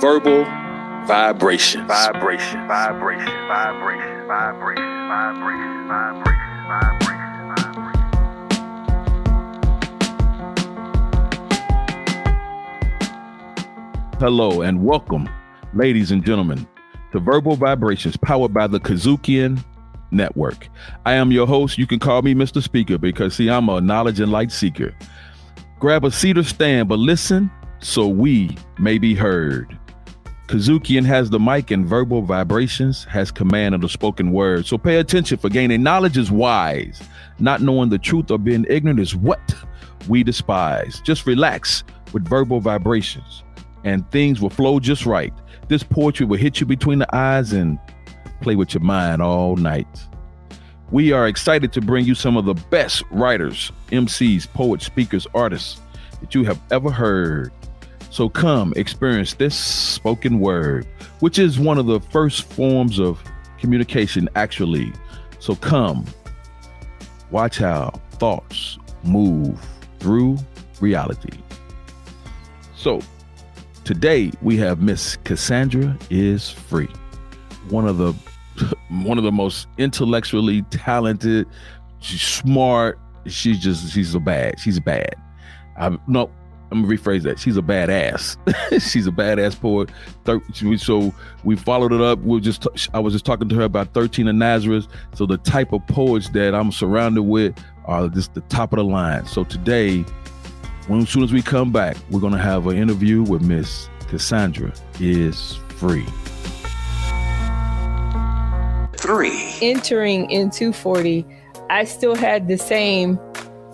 Verbal Vibrations. Hello and welcome, ladies and gentlemen, to Verbal Vibrations, powered by the KUDZUKIAN Network. I am your host. You can call me Mr. Speaker because, see, I'm a knowledge and light seeker. Grab a seat or stand, but listen so we may be heard. KUDZUKIAN has the mic and Verbal Vibrations has command of the spoken word. So pay attention, for gaining knowledge is wise. Not knowing the truth or being ignorant is what we despise. Just relax with Verbal Vibrations and things will flow just right. This poetry will hit you between the eyes and play with your mind all night. We are excited to bring you some of the best writers, MCs, poets, speakers, artists that you have ever heard. So come experience this spoken word, which is one of the first forms of communication, actually. So come watch how thoughts move through reality. So today we have Miss Cassandra IsFree, one of the most intellectually talented. She's smart. She's bad. I'm gonna rephrase that. She's a badass. She's a badass poet. So we followed it up. I was just talking to her about 13 of Nazareth. So the type of poets that I'm surrounded with are just the top of the line. So today, as soon as we come back, we're gonna have an interview with Miss Cassandra IsFree. Entering into 40, I still had the same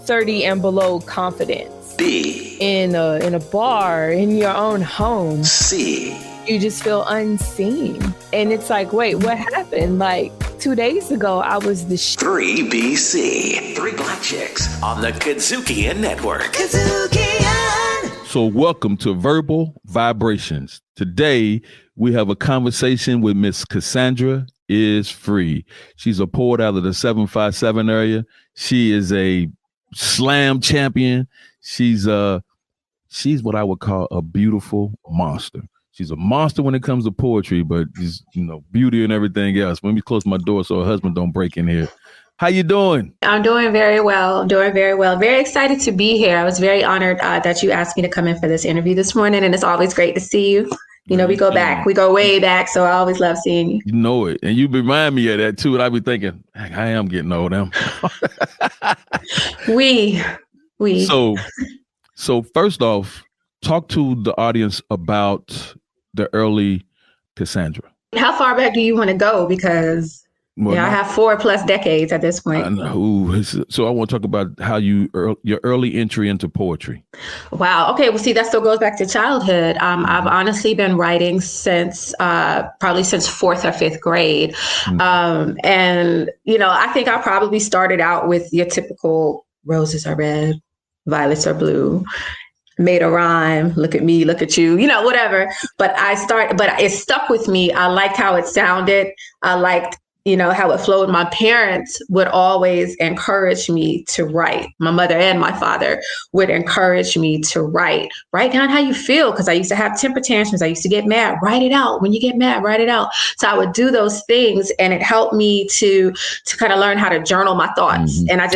30 and below confidence. B. In a bar, in your own home. C. You just feel unseen. And it's like, wait, what happened? Like 2 days ago, I was the 3BC. 3 Black Chicks on the KUDZUKIAN Network. KUDZUKIAN! So welcome to Verbal Vibrations. Today, we have a conversation with Miss Cassandra IsFree. She's a poet out of the 757 area. She is a slam champion. She's what I would call a beautiful monster. She's a monster when it comes to poetry, but just, beauty and everything else. Let me close my door so her husband don't break in here. How you doing? I'm doing very well. Very excited to be here. I was very honored that you asked me to come in for this interview this morning, and it's always great to see you. We go way back, so I always love seeing you. You know it. And you remind me of that too. And I be thinking, I am getting old now. We. So first off, talk to the audience about the early Cassandra. How far back do you want to go? Because I have 4+ decades at this point. I know. So I want to talk about how your early entry into poetry. Wow. Okay. Well, see, that still goes back to childhood. I've honestly been writing since probably since 4th or 5th grade. And, I think I probably started out with your typical roses are red, violets are blue, made a rhyme, look at me, look at you, whatever. But it stuck with me. I liked how it sounded. I liked how it flowed. My parents would always encourage me to write. My mother and my father would encourage me to write down how you feel. Cause I used to have temper tantrums. I used to get mad, write it out. When you get mad, write it out. So I would do those things and it helped me to kind of learn how to journal my thoughts. And I've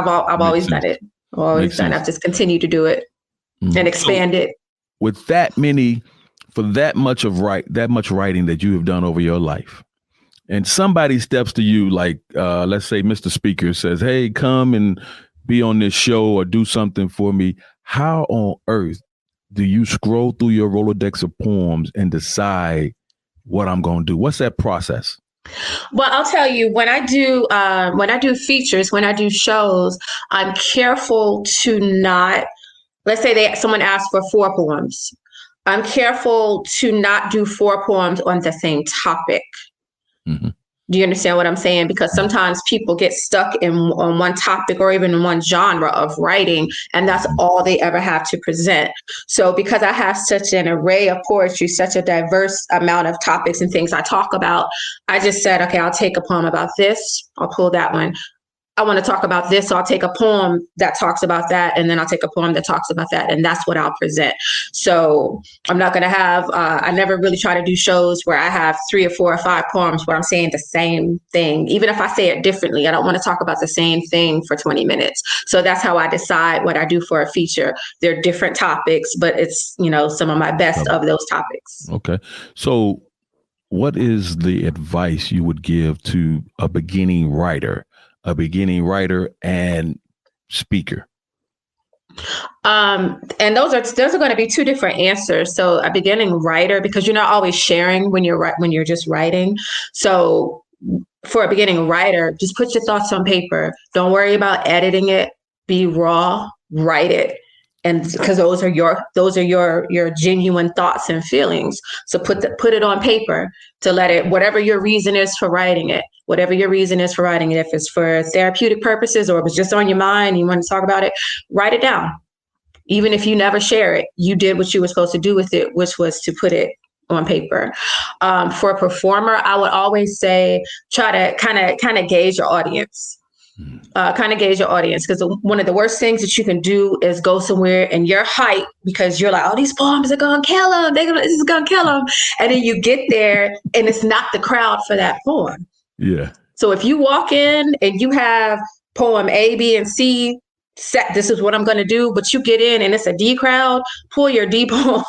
always done it. I've just continued to do it and expand it. With that much writing that you have done over your life, and somebody steps to you, like, let's say Mr. Speaker says, hey, come and be on this show or do something for me. How on earth do you scroll through your Rolodex of poems and decide what I'm going to do? What's that process? Well, I'll tell you, when I do features, when I do shows, I'm careful to not, let's say someone asks for 4 poems. I'm careful to not do 4 poems on the same topic. Mm-hmm. Do you understand what I'm saying? Because sometimes people get stuck on one topic or even in one genre of writing, and that's all they ever have to present. So because I have such an array of poetry, such a diverse amount of topics and things I talk about, I just said, okay, I'll take a poem about this. I'll pull that one. I want to talk about this. So I'll take a poem that talks about that. And then I'll take a poem that talks about that. And that's what I'll present. So I'm not going to have, I never really try to do shows where I have 3 or 4 or 5 poems where I'm saying the same thing. Even if I say it differently, I don't want to talk about the same thing for 20 minutes. So that's how I decide what I do for a feature. They're different topics, but it's, some of my best of those topics. Okay. So what is the advice you would give to a beginning writer and speaker? And those are going to be 2 different answers. So a beginning writer, because you're not always sharing when you're just writing. So for a beginning writer, just put your thoughts on paper. Don't worry about editing it. Be raw, write it. And because those are your genuine thoughts and feelings. So put it on paper to let it, whatever your reason is for writing it, if it's for therapeutic purposes or if it's just on your mind, you want to talk about it, write it down. Even if you never share it, you did what you were supposed to do with it, which was to put it on paper. For a performer, I would always say, try to kind of gauge your audience. Because one of the worst things that you can do is go somewhere and you're hyped because you're like, oh, these poems are gonna kill them. This is gonna kill them. And then you get there and it's not the crowd for that poem. Yeah. So if you walk in and you have poem A, B, and C set, this is what I'm gonna do, but you get in and it's a D crowd, pull your D poems.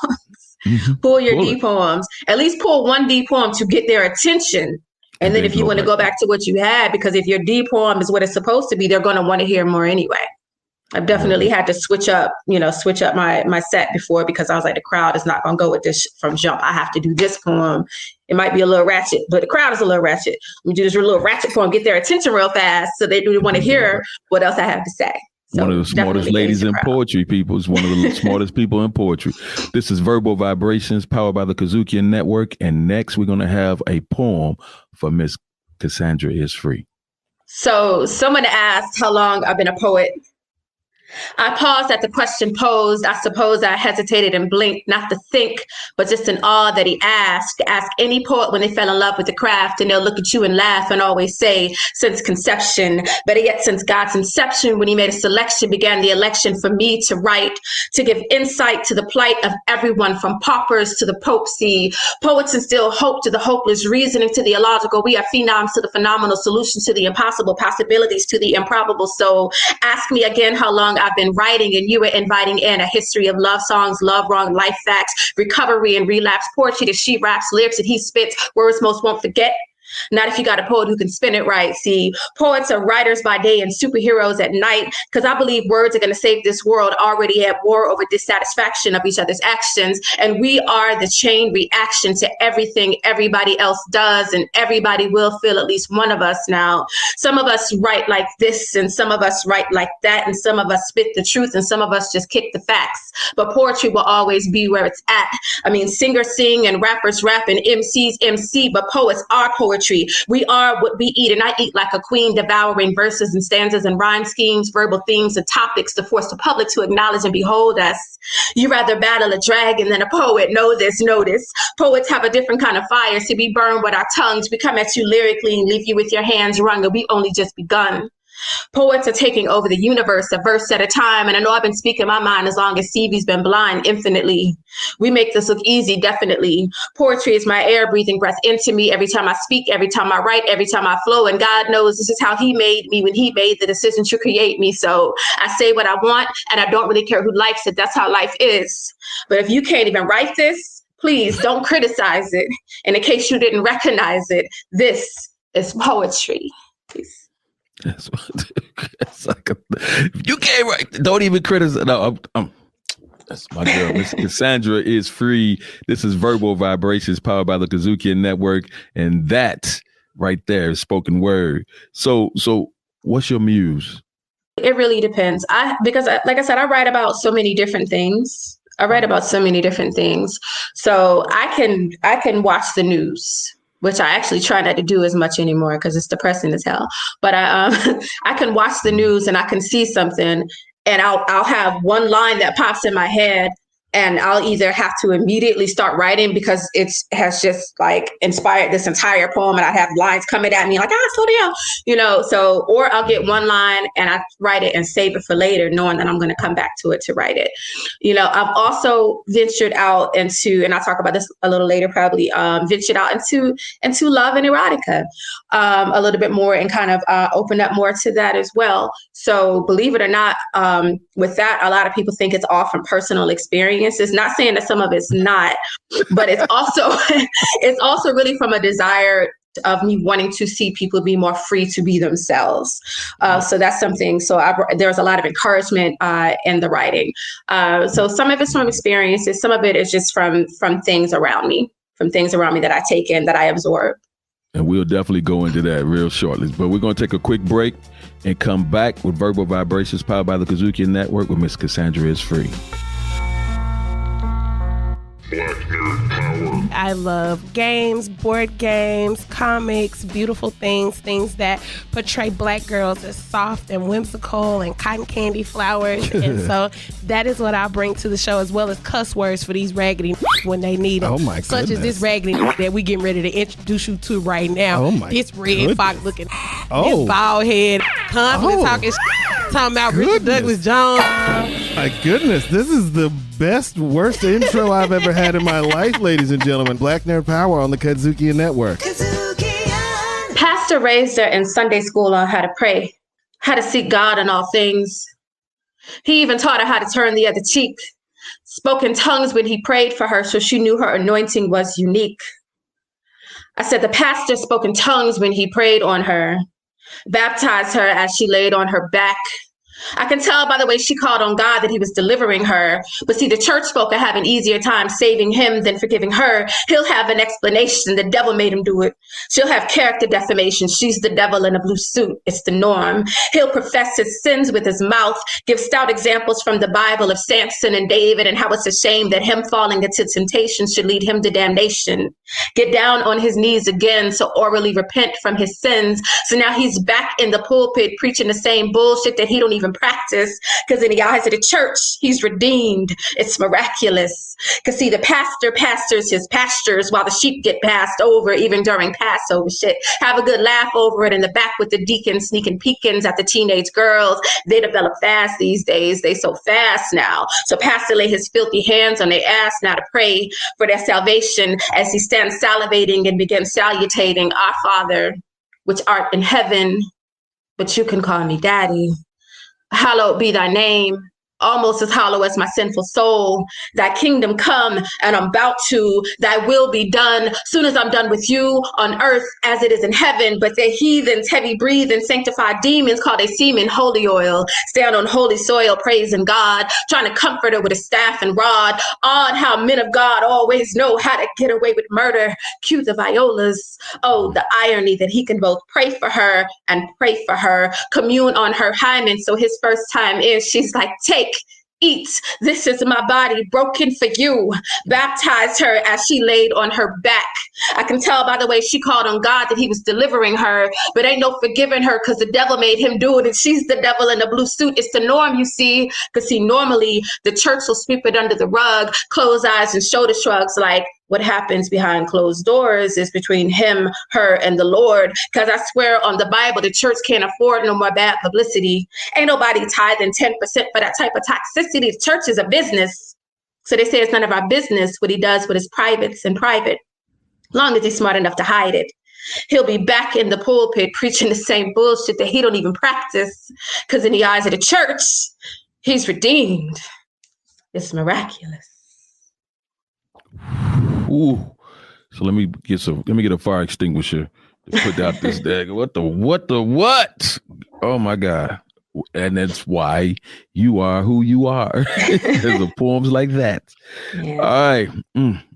Pull your D poems. At least pull 1 D poem to get their attention. And then if you want to go back to what you had, because if your D poem is what it's supposed to be, they're going to want to hear more anyway. I've definitely had to switch up my set before because I was like, the crowd is not going to go with this from jump. I have to do this poem. It might be a little ratchet, but the crowd is a little ratchet. We do this little ratchet poem, get their attention real fast. So they do want to hear what else I have to say. So one of the smartest ladies in poetry, people. Is one of the smartest people in poetry. This is Verbal Vibrations, powered by the KUDZUKIAN Network. And next, we're going to have a poem for Miss Cassandra IsFree. So someone asked how long I've been a poet. I paused at the question posed. I suppose I hesitated and blinked, not to think, but just in awe that he asked. Ask any poet when they fell in love with the craft, and they'll look at you and laugh and always say, since conception, better yet, since God's inception, when he made a selection, began the election for me to write, to give insight to the plight of everyone from paupers to the Pope. See, poets instill hope to the hopeless, reasoning to the illogical. We are phenoms to the phenomenal, solutions to the impossible, possibilities to the improbable. So ask me again how long I've been writing, and you were inviting in a history of love songs, love wrong, life facts, recovery and relapse, poetry that she raps, lyrics that he spits, words most won't forget. Not if you got a poet who can spin it right. See, poets are writers by day and superheroes at night, because I believe words are going to save this world, already at war over dissatisfaction of each other's actions. And we are the chain reaction to everything everybody else does, and everybody will feel at least one of us now. Some of us write like this, and some of us write like that, and some of us spit the truth, and some of us just kick the facts. But poetry will always be where it's at. I mean, singers sing and rappers rap and MCs MC, but poets are poetry. We are what we eat, and I eat like a queen, devouring verses and stanzas and rhyme schemes, verbal themes and topics to force the public to acknowledge and behold us. You rather battle a dragon than a poet. Know this, notice. Poets have a different kind of fire. See, we burn with our tongues. We come at you lyrically and leave you with your hands wrung, and we only just begun. Poets are taking over the universe, a verse at a time. And I know I've been speaking my mind as long as Stevie's been blind, infinitely. We make this look easy, definitely. Poetry is my air, breathing breath into me every time I speak, every time I write, every time I flow. And God knows this is how he made me when he made the decision to create me. So I say what I want, and I don't really care who likes it. That's how life is. But if you can't even write this, please don't criticize it. And in case you didn't recognize it, this is poetry. Peace. That's what, it's like you can't write. Don't even criticize. No, that's my girl, Miss Cassandra IsFree. This is Verbal Vibrations, powered by the KUDZUKIAN Network, and that right there is spoken word. So what's your muse? It really depends. Because like I said, I write about so many different things. So I can watch the news, which I actually try not to do as much anymore because it's depressing as hell. But I can watch the news and I can see something, and I'll have one line that pops in my head, and I'll either have to immediately start writing because it has just like inspired this entire poem, and I have lines coming at me like, slow down, so, or I'll get one line and I write it and save it for later, knowing that I'm going to come back to it to write it. I've also ventured out into, and I'll talk about this a little later, probably, ventured out into love and erotica a little bit more, and kind of opened up more to that as well. So believe it or not, with that, a lot of people think it's all from personal experiences. Not saying that some of it's not, but it's also really from a desire of me wanting to see people be more free to be themselves. So that's something. So there's a lot of encouragement in the writing. So some of it's from experiences. Some of it is just from things around me, that I take in, that I absorb. And we'll definitely go into that real shortly. But we're going to take a quick break and come back with Verbal Vibrations, powered by the KUDZUKIAN Network, with Miss Cassandra IsFree. I love games, board games, comics, beautiful things that portray Black girls as soft and whimsical and cotton candy flowers. And so that is what I bring to the show, as well as cuss words for these raggedy when they need it. Oh my Such goodness. as this raggedy that we getting ready to introduce you to right now. Oh my This red goodness. fox looking, Oh. this bald head, confident talking about Richard Douglas Jones. My goodness, this is the worst intro I've ever had in my life, ladies and gentlemen. Black Nerd Power on the KUDZUKIAN Network. Pastor raised her in Sunday school on how to pray, how to seek God in all things. He even taught her how to turn the other cheek, spoke in tongues when he prayed for her, so she knew her anointing was unique. I said the pastor spoke in tongues when he prayed on her, baptized her as she laid on her back. I can tell by the way she called on God that he was delivering her. But see, the church folk are having easier time saving him than forgiving her. He'll have an explanation. The devil made him do it. She'll have character defamation. She's the devil in a blue suit. It's the norm. He'll profess his sins with his mouth, give stout examples from the Bible of Samson and David and how it's a shame that him falling into temptation should lead him to damnation. Get down on his knees again to orally repent from his sins. So now he's back in the pulpit preaching the same bullshit that he don't even practice, because in the eyes of the church, he's redeemed. It's miraculous. Because see, the pastor pastors his pastures while the sheep get passed over, even during Passover shit. Have a good laugh over it in the back with the deacons sneaking peekins at the teenage girls. They develop fast these days. They so fast now. So pastor lay his filthy hands on their ass now to pray for their salvation as he stands salivating and begins salutating, our Father, which art in heaven, but you can call me Daddy. Hallowed be thy name, almost as hollow as my sinful soul. Thy kingdom come, and I'm about to. Thy will be done, soon as I'm done with you on earth as it is in heaven. But the heathens, heavy breathing, sanctified demons, call they semen holy oil. Stand on holy soil, praising God, trying to comfort her with a staff and rod. Odd how men of God always know how to get away with murder. Cue the violas. Oh, the irony that he can both pray for her and pray for her. Commune on her hymen, so his first time is, she's like, take, eat, this is my body broken for you. Baptized her as she laid on her back. I can tell by the way she called on God that he was delivering her, but ain't no forgiving her because the devil made him do it, and she's the devil in the blue suit. It's the norm, you see, because see, normally the church will sweep it under the rug, close eyes and shoulder shrugs, like what happens behind closed doors is between him, her, and the Lord. Because I swear on the Bible, the church can't afford no more bad publicity. Ain't nobody tithing 10% for that type of toxicity. The church is a business. So they say it's none of our business what he does with his privates in private, long as he's smart enough to hide it. He'll be back in the pulpit preaching the same bullshit that he don't even practice. Because in the eyes of the church, he's redeemed. It's miraculous. Ooh. So let me get a fire extinguisher to put out this dag. What? Oh my God. And that's why you are who you are. There's a poems like that. Yeah. All right.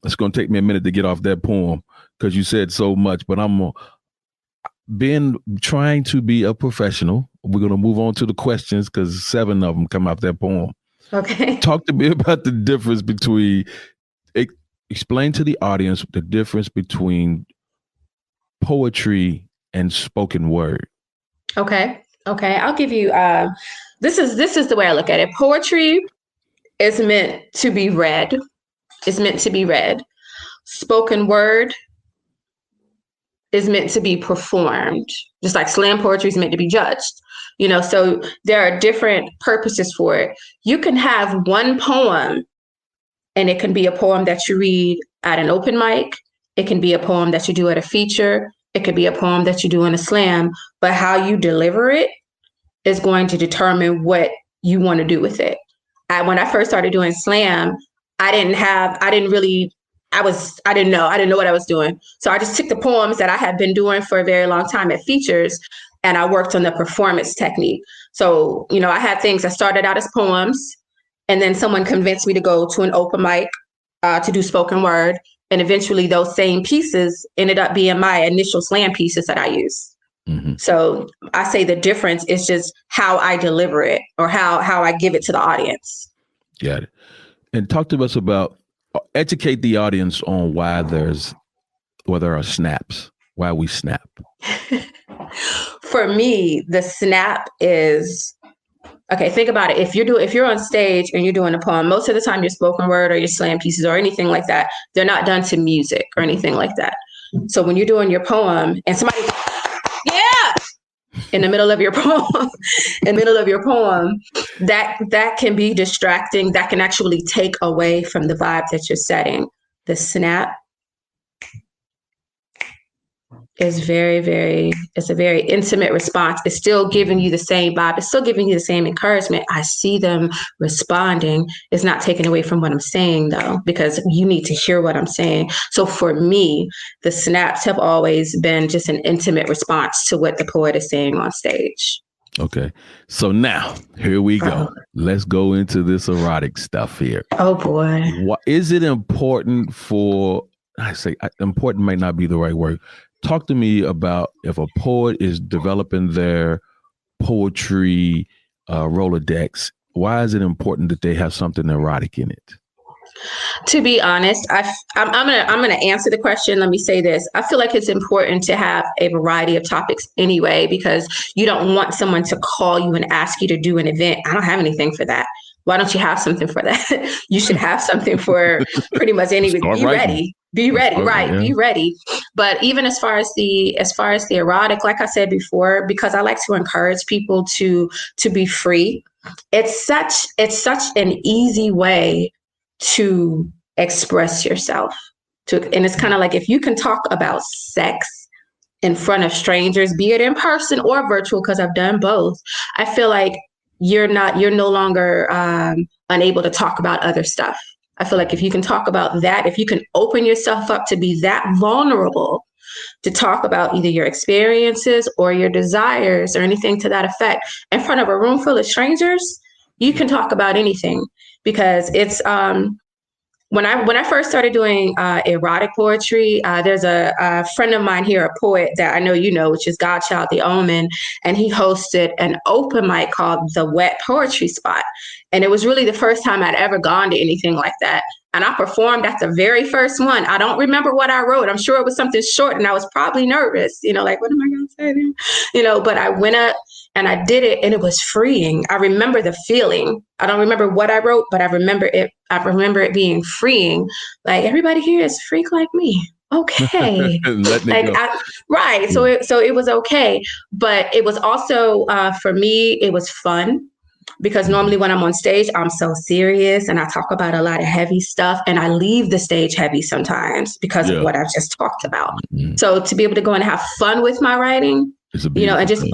It's going to take me a minute to get off that poem because you said so much, but I'm trying to be a professional. We're going to move on to the questions because 7 of them come out that poem. Okay. Talk to me about the difference between, explain to the audience the difference between poetry and spoken word. Okay. I'll give you, this is the way I look at it. Poetry is meant to be read. It's meant to be read. Spoken word is meant to be performed, just like slam poetry is meant to be judged. So there are different purposes for it. You can have one poem, and it can be a poem that you read at an open mic. It can be a poem that you do at a feature. It could be a poem that you do in a slam. But how you deliver it is going to determine what you want to do with it. When I first started doing slam, I didn't know what I was doing. So I just took the poems that I had been doing for a very long time at features, and I worked on the performance technique. So, I had things that started out as poems, and then someone convinced me to go to an open mic to do spoken word. And eventually those same pieces ended up being my initial slam pieces that I use. Mm-hmm. So I say the difference is just how I deliver it, or how I give it to the audience. Got it. And talk to us about, educate the audience on why there are snaps, why we snap. For me, the snap is, okay, think about it. If you're on stage and you're doing a poem, most of the time your spoken word or your slam pieces or anything like that, they're not done to music or anything like that. So when you're doing your poem and somebody, in the middle of your poem, that can be distracting. That can actually take away from the vibe that you're setting. The snap is it's a very intimate response. It's still giving you the same vibe. It's still giving you the same encouragement. I see them responding. It's not taking away from what I'm saying, though, because you need to hear what I'm saying. So for me, the snaps have always been just an intimate response to what the poet is saying on stage. Okay. So now, here we go. Let's go into this erotic stuff here. Oh, boy. What is it important for, important might not be the right word. Talk to me about if a poet is developing their poetry Rolodex, why is it important that they have something erotic in it? To be honest, I'm gonna answer the question. Let me say this. I feel like it's important to have a variety of topics anyway, because you don't want someone to call you and ask you to do an event. I don't have anything for that. Why don't you have something for that? You should have something for pretty much anything. Be ready, right? Yeah. Be ready. But even as far as the erotic, like I said before, because I like to encourage people to be free. It's such an easy way to express yourself. And it's kind of like, if you can talk about sex in front of strangers, be it in person or virtual, because I've done both, I feel like you're no longer unable to talk about other stuff. I feel like if you can talk about that, if you can open yourself up to be that vulnerable to talk about either your experiences or your desires or anything to that effect in front of a room full of strangers, you can talk about anything. Because it's when I first started doing erotic poetry, there's a friend of mine here, a poet that I know you know, which is Godchild the Omen, and he hosted an open mic called The Wet Poetry Spot. And it was really the first time I'd ever gone to anything like that. And I performed at the very first one. I don't remember what I wrote. I'm sure it was something short, and I was probably nervous, like, what am I going to say there? But I went up and I did it, and it was freeing. I remember the feeling. I don't remember what I wrote, but I remember it being freeing. Like, everybody here is a freak like me. Okay. Right. So it was okay. But it was also, for me, it was fun. Because normally when I'm on stage, I'm so serious and I talk about a lot of heavy stuff, and I leave the stage heavy sometimes because of what I've just talked about. Mm-hmm. So to be able to go and have fun with my writing, and just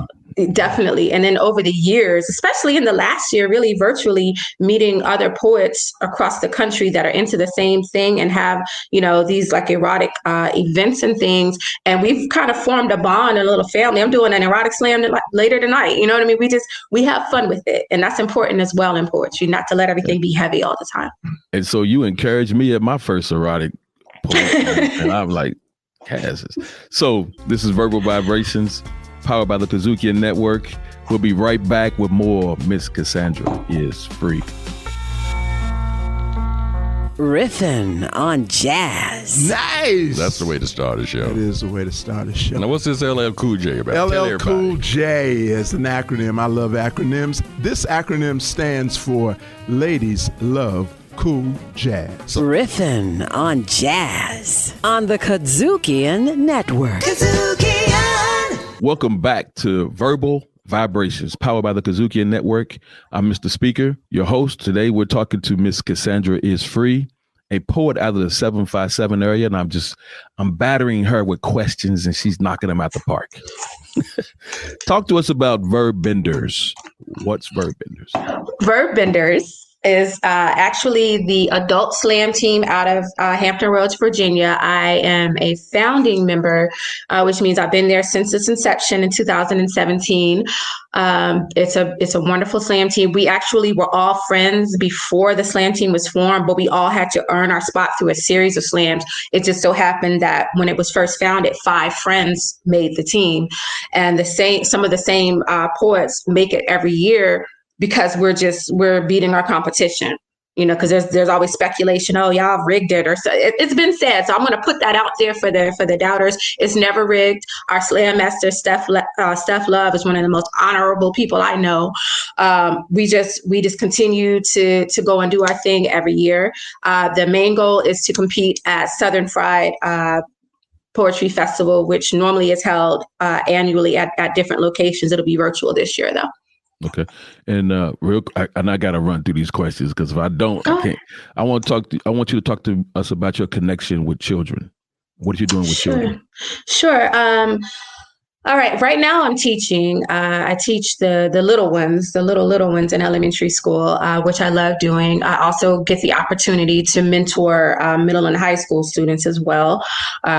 definitely. And then over the years, especially in the last year, really virtually meeting other poets across the country that are into the same thing and have, these like erotic events and things. And we've kind of formed a bond, a little family. I'm doing an erotic slam later tonight. You know what I mean? We have fun with it. And that's important as well in poetry, not to let everything be heavy all the time. And so you encouraged me at my first erotic poetry, and I'm like, Cass. So this is Verbal Vibrations, powered by the KUDZUKIAN Network. We'll be right back with more Miss Cassandra IsFree. Riffin' on jazz. Nice. That's the way to start a show. That is the way to start a show. Now, what's this LL Cool J about? LL Cool J is an acronym. I love acronyms. This acronym stands for Ladies Love Cool Jazz. Riffin' on jazz on the KUDZUKIAN Network. KUDZUKIAN. Welcome back to Verbal Vibrations, powered by the KUDZUKIAN Network. I'm Mr. Speaker, your host. Today, we're talking to Miss Cassandra IsFree, a poet out of the 757 area, and I'm battering her with questions, and she's knocking them out the park. Talk to us about verb benders. What's verb benders? Verb Benders is actually the adult slam team out of Hampton Roads, Virginia. I am a founding member, which means I've been there since its inception in 2017. It's a wonderful slam team. We actually were all friends before the slam team was formed, but we all had to earn our spot through a series of slams. It just so happened that when it was first founded, 5 friends made the team, and some of the same poets make it every year, because we're beating our competition, because there's always speculation. Oh, y'all rigged it, or so it's been said. So I'm going to put that out there for the doubters. It's never rigged. Our slam master, Steph Love, is one of the most honorable people I know. We just continue to go and do our thing every year. The main goal is to compete at Southern Fried Poetry Festival, which normally is held annually at different locations. It'll be virtual this year, though. Okay, and I got to run through these questions, because if I don't, I can't. I want you to talk to us about your connection with children. What are you doing with children? Sure. All right. Right now, I'm teaching. I teach the little ones in elementary school, which I love doing. I also get the opportunity to mentor middle and high school students as well,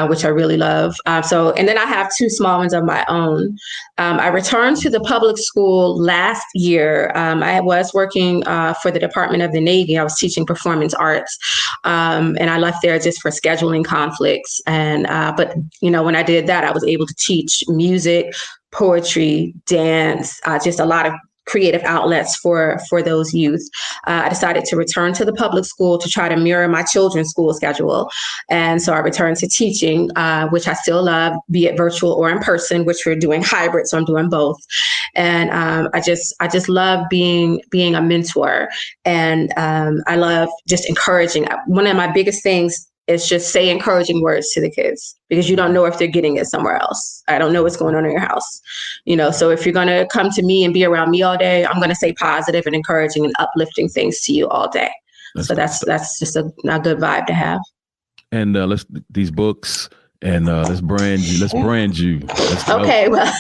which I really love. And then I have 2 small ones of my own. I returned to the public school last year. I was working for the Department of the Navy. I was teaching performance arts, and I left there just for scheduling conflicts. But when I did that, I was able to teach music, poetry, dance, just a lot of creative outlets for those youth. I decided to return to the public school to try to mirror my children's school schedule. And so I returned to teaching, which I still love, be it virtual or in person, which we're doing hybrid. So I'm doing both. And I just love being a mentor. And I love just encouraging. One of my biggest things is just say encouraging words to the kids, because you don't know if they're getting it somewhere else. I don't know what's going on in your house. So if you're going to come to me and be around me all day, I'm going to say positive and encouraging and uplifting things to you all day. That's just a good vibe to have. And these books, and let's brand you. Okay, well,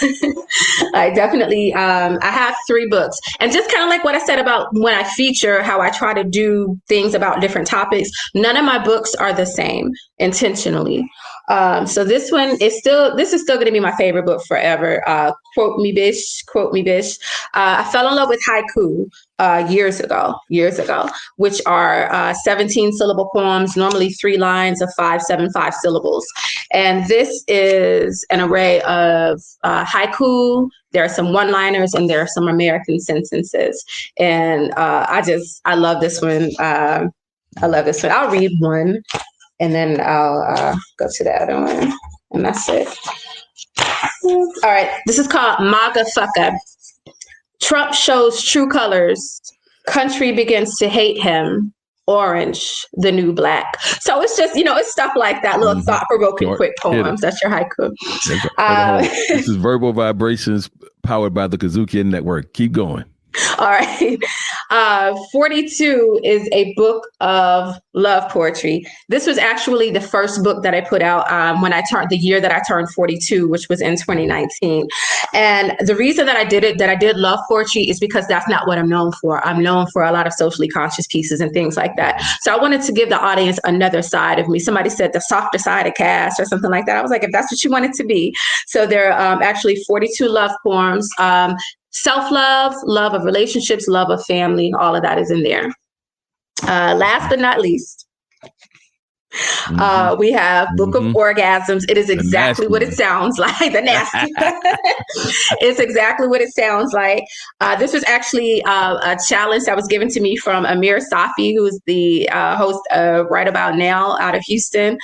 I definitely, I have 3 books, and just kind of like what I said about when I feature, how I try to do things about different topics. None of my books are the same intentionally. So this is still going to be my favorite book forever. Quote me, bish. I fell in love with haiku years ago, which are 17 syllable poems, normally 3 lines of 5 syllables. And this is an array of haiku. There are some one-liners and there are some American sentences. And I love this one. I'll read one, and then I'll go to the other one, and that's it. All right, this is called MAGA Fucka. Trump shows true colors. Country begins to hate him. Orange, the new black. So it's just, it's stuff like that, little thought-provoking quick poems. That's your haiku. This is Verbal Vibrations, powered by the KUDZUKIAN Network. Keep going. All right. 42 is a book of love poetry. This was actually the first book that I put out the year that I turned 42, which was in 2019. And the reason that I did love poetry is because that's not what I'm known for. I'm known for a lot of socially conscious pieces and things like that. So I wanted to give the audience another side of me. Somebody said the softer side of Cass or something like that. I was like, if that's what you want it to be. So there are actually 42 love poems. Self-love, love of relationships, love of family, all of that is in there. Last but not least, We have Book of Orgasms. It is exactly what it sounds like. The nasty. It's exactly what it sounds like. This was actually a challenge that was given to me from Amir Safi, who's the host of Right About Now out of Houston.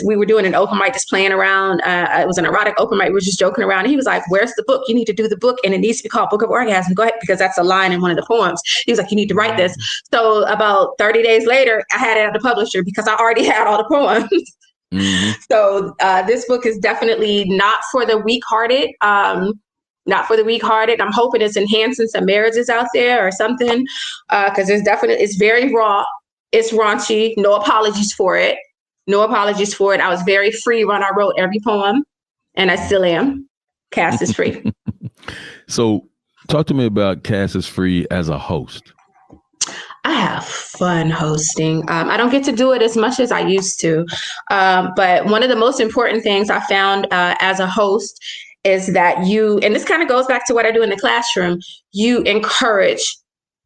We were doing an open mic, just playing around. It was an erotic open mic. We were just joking around. And he was like, "Where's the book? You need to do the book, and it needs to be called Book of Orgasm. Go ahead, because that's a line in one of the poems." He was like, "You need to write this." So about 30 days later, I had it at the publisher because I already had all the poems. So this book is definitely not for the weak-hearted. Not for the weak-hearted. I'm hoping it's enhancing some marriages out there or something, because it's very raw. It's raunchy. No apologies for it. No apologies for it. I was very free when I wrote every poem, and I still am. Cass is free. So talk to me about Cass is Free as a host. I have fun hosting. I don't get to do it as much as I used to. But one of the most important things I found as a host is that and this kind of goes back to what I do in the classroom, you encourage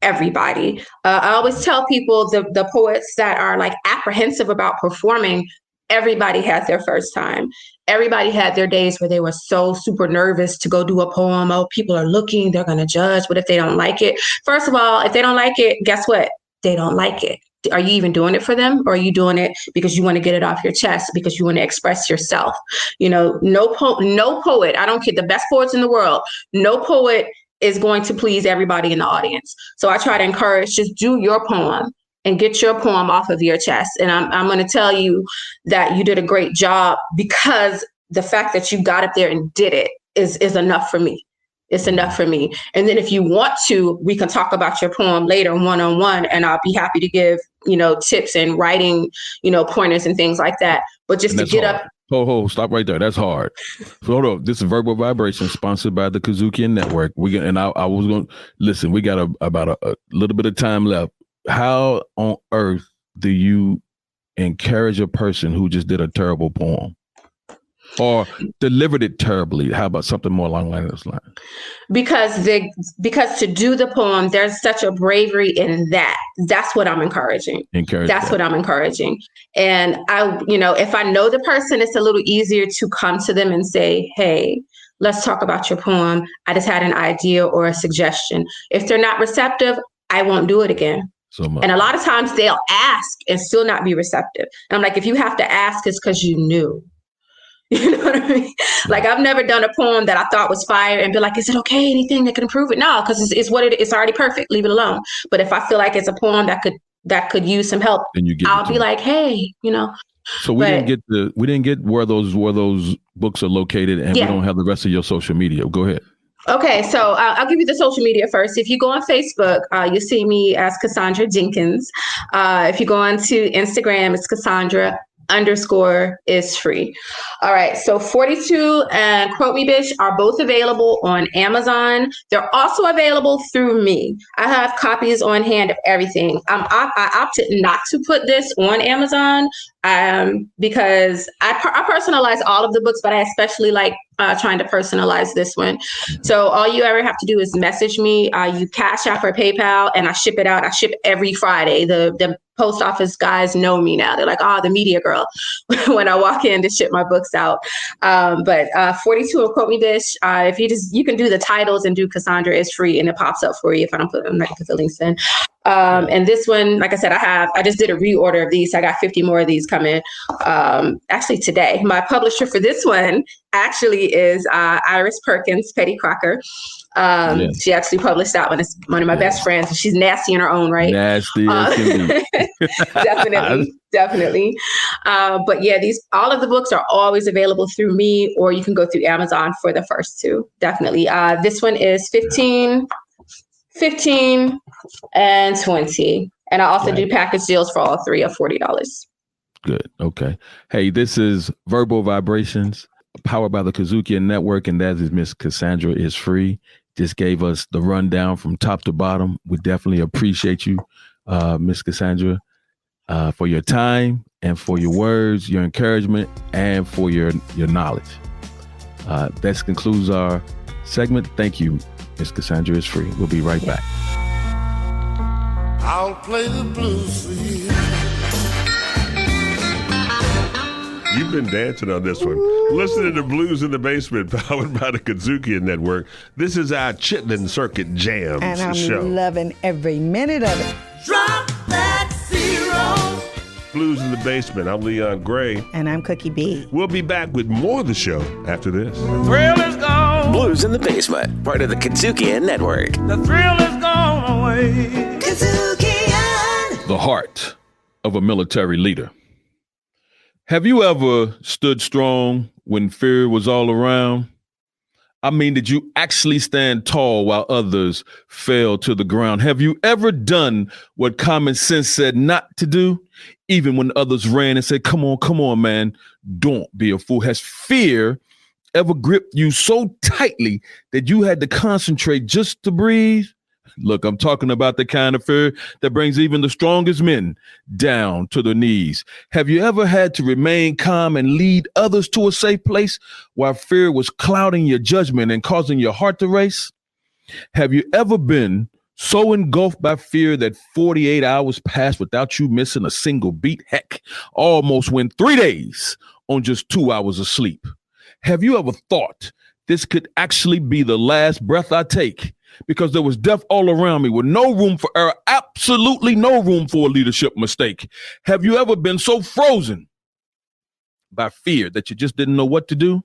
everybody. I always tell people, the poets that are like apprehensive about performing, everybody had their first time. Everybody had their days where they were so super nervous to go do a poem. Oh, people are looking, they're going to judge. What if they don't like it? First of all, if they don't like it, guess what? They don't like it. Are you even doing it for them? Or are you doing it because you want to get it off your chest, because you want to express yourself? No poet, I don't care, the best poets in the world, no poet is going to please everybody in the audience. So I try to encourage, just do your poem and get your poem off of your chest. And I'm going to tell you that you did a great job, because the fact that you got up there and did it is enough for me. It's enough for me. And then if you want to, we can talk about your poem later one-on-one, and I'll be happy to give, tips and writing, pointers and things like that. But just to get up. Stop right there. That's hard. Hold up. This is Verbal Vibration, sponsored by the KUDZUKIAN Network. I was going to listen. We got about a little bit of time left. How on earth do you encourage a person who just did a terrible poem or delivered it terribly? How about something more along those lines? Because to do the poem, there's such a bravery in that. That's what I'm encouraging. What I'm encouraging. And if I know the person, it's a little easier to come to them and say, "Hey, let's talk about your poem. I just had an idea or a suggestion." If they're not receptive, I won't do it again. And a lot of times they'll ask and still not be receptive. And I'm like, if you have to ask, it's because you knew. You know what I mean? Like, I've never done a poem that I thought was fire and be like, is it okay? Anything that could improve it? No, because it's what it's already perfect. Leave it alone. But if I feel like it's a poem that could use some help, I'll be like, hey, So we didn't get where those books are located, and we don't have the rest of your social media. Go ahead. Okay, so I'll give you the social media first. If you go on Facebook, you'll see me as Cassandra Jenkins. If you go on to Instagram, it's Cassandra _IsFree. All right, so 42 and Quote Me Bitch are both available on Amazon. They're also available through me. I have copies on hand of everything. I opted not to put this on Amazon because I personalize all of the books, but I especially like trying to personalize this one. So all you ever have to do is message me. You Cash App or PayPal, and I ship it out. I ship every Friday. The post office guys know me now. They're like, the media girl when I walk in to ship my books out. But 42 of Quote Me Bitch, if you can do the titles and do Cassandra IsFree, and it pops up for you if I'm not going to put the links in. And this one, like I said, I just did a reorder of these. I got 50 more of these coming actually today. My publisher for this one actually is Iris Perkins, Petty Crocker. She actually published that one. It's one of my best friends. And she's nasty in her own right. Nasty. Definitely. But yeah, all of the books are always available through me, or you can go through Amazon for the first two. Definitely. This one is 15 and 20. And I also do package deals for all three of $40. Good. Okay. Hey, this is Verbal Vibrations, powered by the KUDZUKIAN Network, and that is Miss Cassandra IsFree. Just gave us the rundown from top to bottom. We definitely appreciate you, Miss Cassandra, for your time and for your words, your encouragement, and for your knowledge. That concludes our segment. Thank you, Miss Cassandra IsFree. We'll be right back. I'll play the blues for you. You've been dancing on this one. Listening to Blues in the Basement, powered by the KUDZUKIAN Network. This is our Chitlin Circuit Jams And I'm show. loving every minute of it. Drop that zero. Blues in the Basement. I'm Leon Gray. And I'm Cookie B. We'll be back with more of the show after this. Thrill is gone. Blues in the Basement, part of the KUDZUKIAN Network. The thrill is gone away. KUDZUKIAN. The heart of a military leader. Have you ever stood strong when fear was all around? I mean, did you actually stand tall while others fell to the ground? Have you ever done what common sense said not to do, even when others ran and said, come on, man, don't be a fool? Has fear ever gripped you so tightly that you had to concentrate just to breathe? Look, I'm talking about the kind of fear that brings even the strongest men down to their knees. Have you ever had to remain calm and lead others to a safe place while fear was clouding your judgment and causing your heart to race? Have you ever been so engulfed by fear that 48 hours passed without you missing a single beat? Heck, almost went 3 days on just 2 hours of sleep. Have you ever thought this could actually be the last breath I take? Because there was death all around me with no room for error, absolutely no room for a leadership mistake. Have you ever been so frozen by fear that you just didn't know what to do?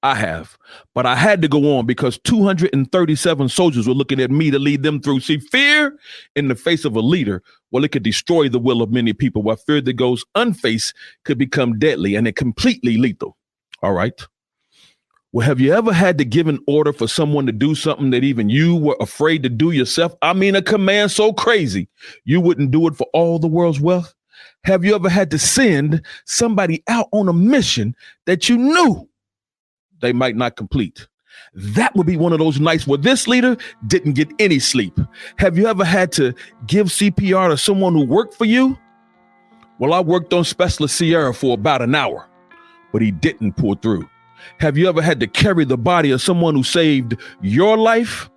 I have, but I had to go on because 237 soldiers were looking at me to lead them through. See, fear in the face of a leader, well, it could destroy the will of many people, while fear that goes unfaced could become deadly and completely lethal. All right. Well, have you ever had to give an order for someone to do something that even you were afraid to do yourself? I mean, a command so crazy you wouldn't do it for all the world's wealth. Have you ever had to send somebody out on a mission that you knew they might not complete? That would be one of those nights where this leader didn't get any sleep. Have you ever had to give CPR to someone who worked for you? Well, I worked on Specialist Sierra for about an hour, but he didn't pull through. Have you ever had to carry the body of someone who saved your life?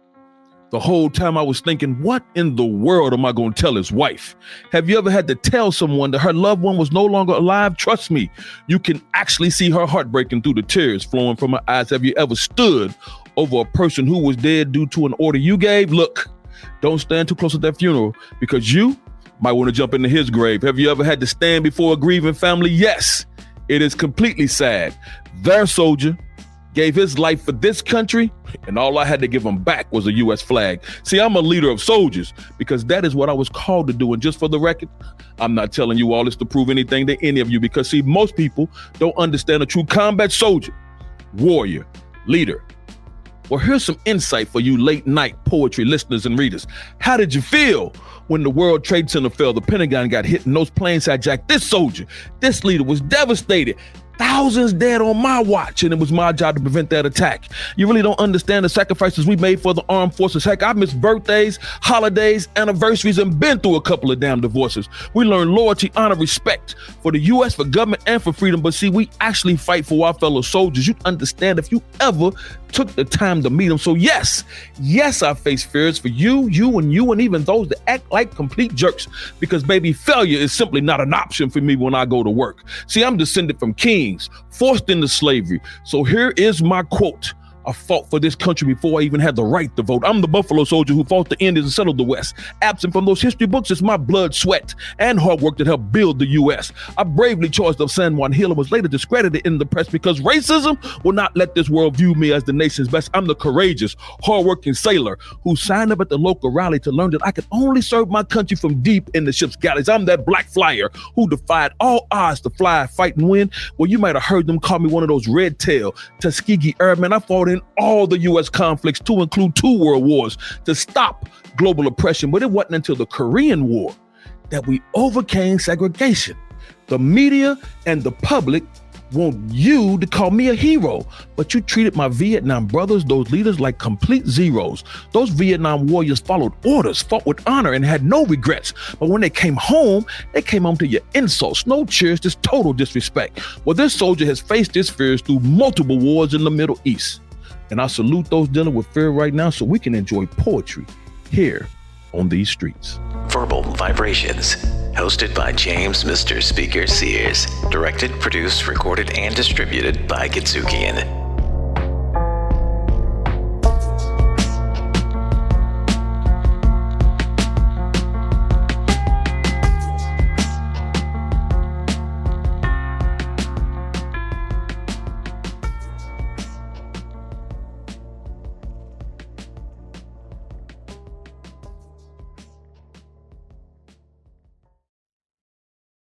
The whole time I was thinking, what in the world am I going to tell his wife? Have you ever had to tell someone that her loved one was no longer alive? Trust me, you can actually see her heart breaking through the tears flowing from her eyes. Have you ever stood over a person who was dead due to an order you gave? Look, don't stand too close at that funeral because you might want to jump into his grave. Have you ever had to stand before a grieving family? Yes, it is completely sad. Their soldier gave his life for this country, and all I had to give him back was a U.S. flag. See, I'm a leader of soldiers because that is what I was called to do. And just for the record, I'm not telling you all this to prove anything to any of you because, see, most people don't understand a true combat soldier, warrior, leader. Well, here's some insight for you late night poetry listeners and readers. How did you feel when the World Trade Center fell, the Pentagon got hit, and those planes hijacked this soldier? This leader was devastated. Thousands dead on my watch, and it was my job to prevent that attack. You really don't understand the sacrifices we made for the armed forces. Heck, I missed birthdays, holidays, anniversaries, and been through a couple of damn divorces. We learned loyalty, honor, respect for the U.S., for government, and for freedom. But see, we actually fight for our fellow soldiers. You'd understand if you ever took the time to meet them. So yes, I face fears for you, and even those that act like complete jerks. Because baby, failure is simply not an option for me when I go to work. See, I'm descended from kings, forced into slavery. So here is my quote. I fought for this country before I even had the right to vote. I'm the Buffalo Soldier who fought the Indians and settled the West. Absent from those history books is my blood, sweat, and hard work that helped build the U.S. I bravely charged up San Juan Hill and was later discredited in the press because racism will not let this world view me as the nation's best. I'm the courageous, hardworking sailor who signed up at the local rally to learn that I could only serve my country from deep in the ship's galleys. I'm that black flyer who defied all odds to fly, fight, and win. Well, you might have heard them call me one of those red-tailed Tuskegee Airmen. I fought in all the U.S. conflicts, to include 2 world wars, to stop global oppression. But it wasn't until the Korean War that we overcame segregation. The media and the public want you to call me a hero, but you treated my Vietnam brothers, those leaders, like complete zeros. Those Vietnam warriors followed orders, fought with honor, and had no regrets. But when they came home to your insults, no cheers, just total disrespect. Well, this soldier has faced his fears through multiple wars in the Middle East. And I salute those dealing with fear right now so we can enjoy poetry here on these streets. Verbal vibrations, Hosted by James Mr. Speaker Sears. Directed, produced, recorded, and distributed by KUDZUKIAN.